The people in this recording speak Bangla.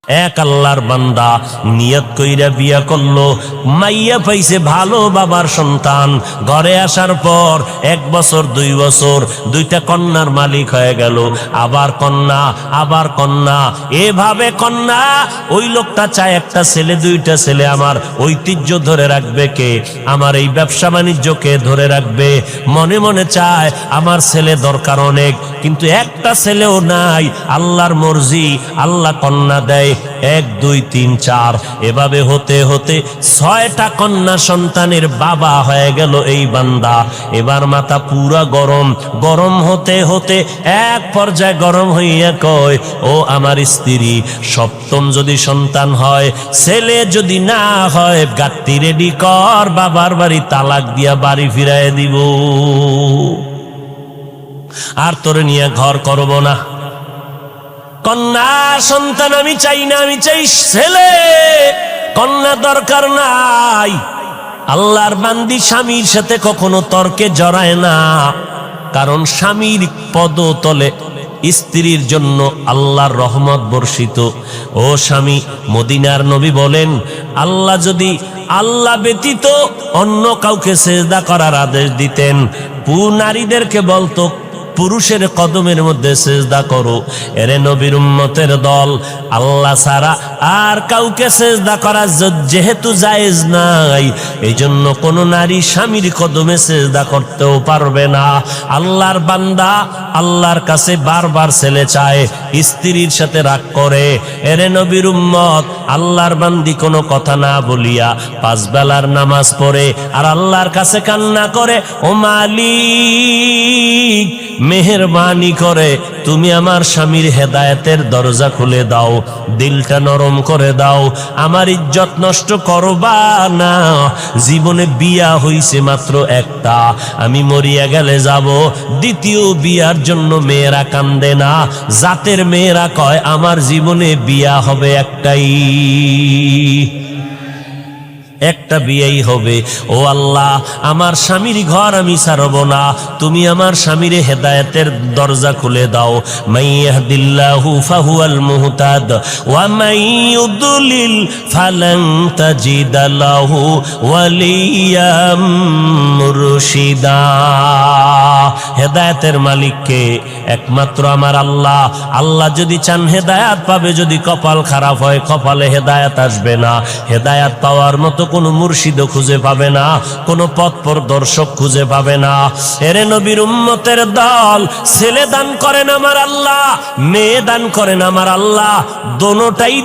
এক আল্লাহর বান্দা নিয়ত কইরা বিয়া করলো, মাইয়া পাইছে ভালো বাবার সন্তান। ঘরে আসার পর 1 বছর 2 বছর দুইটা কন্যার মালিক হয়ে গেল। আবার কন্যা, আবার কন্যা, এভাবে কন্যা। ওই লোকটা চায় একটা ছেলে, 2টা ছেলে। আমার ঐতিহ্য ধরে রাখবে কে? আমার এই ব্যবসা বাণিজ্যকে ধরে রাখবে। মনে মনে চায় আমার ছেলে দরকার অনেক, কিন্তু একটা ছেলেও নাই। আল্লাহর মর্জি, আল্লাহ কন্যা দেয় 1 2 3 4। এভাবে হতে হতে 6টা কন্যা সন্তানের বাবা হয়ে গেল এই বান্দা। এবার মাথা পুরা গরম। গরম হতে হতে এক পর্যায়ে গরম হইয়া কয়, ও আমার স্ত্রী, 7ম যদি সন্তান হয়, ছেলে যদি না হয়, গাত্তি রেডি কর, বাবার বাড়ি তালাক দিয়া বাড়ি ফিরাইয়া দিব। আর তোরে নিয়ে ঘর করব না। কন্যা সন্তান আমি চাই না, আমি চাই ছেলে। কন্যা দরকার নাই। আল্লাহর বান্দি স্বামীর সাথে কখনো তর্কে জড়ায় না, কারণ স্বামীর পদতলে স্ত্রীর জন্য আল্লাহর রহমত বর্ষিত। ও স্বামী, মদিনার নবী বলেন, আল্লাহ যদি আল্লাহ ব্যতীত অন্য কাউকে সেজদা করার আদেশ দিতেন, নারীদেরকে বলতো পুরুষের কদমের মধ্যে সেজদা করো। এরে নবীর উম্মতের দল, আল্লাহ ছাড়া আর কাউকে সেজদা করা যেহেতু জায়েজ নাই, এই জন্য কোন নারী স্বামীর কদমে সেজদা করতেও পারবে না। আল্লাহর বান্দা আল্লাহর কাছে বারবার ছেলে চায়, স্ত্রীর সাথে রাগ করে। এরে নবীর উম্মত, আল্লাহর বান্দি কোনো কথা না বলিয়া 5 বেলার নামাজ পড়ে আর আল্লাহর কাছে কান্না করে, ও মালিক, মেহেরবানি করে তুমি আমার স্বামীর হেদায়েতের দরজা খুলে দাও, দিলটা নরম করে দাও, আমার ইজ্জত নষ্ট করবা না। জীবনে বিয়া হইছে মাত্র একটা, আমি মরিয়া গেলে যাব। দ্বিতীয় বিয়ার জন্য মেয়েরা কান্দে না, জাতের মেয়েরা কয় আমার জীবনে বিয়া হবে একটাই, একটা বিয়েই হবে। ও আল্লাহ, আমার স্বামীর ঘর আমি ছাড়ব না, তুমি আমার স্বামীর হেদায়েতের দরজা খুলে দাও। মাইয়াহদিল্লাহু ফাহুয়াল মুহতাদ ওয়া মাইয়ুদলিল ফালান তাজিদ লাহু ওয়ালিয়াম মুরশিদা। হেদায়েতের মালিককে একমাত্র আমার আল্লাহ। আল্লাহ যদি চান হেদায়েত পাবে, যদি কপাল খারাপ হয়, কপালে হেদায়েত আসবে না। হেদায়েত পাওয়ার মতো কোন মুর্শিদ খুঁজে পাবে না, কোন পথ প্রদর্শক খুঁজে পাবে না। এরে নবীর উম্মতের দল, ছেলে দান করেন আমার আল্লাহ, মেয়ে দান করেন আমার আল্লাহ, দোনোটাই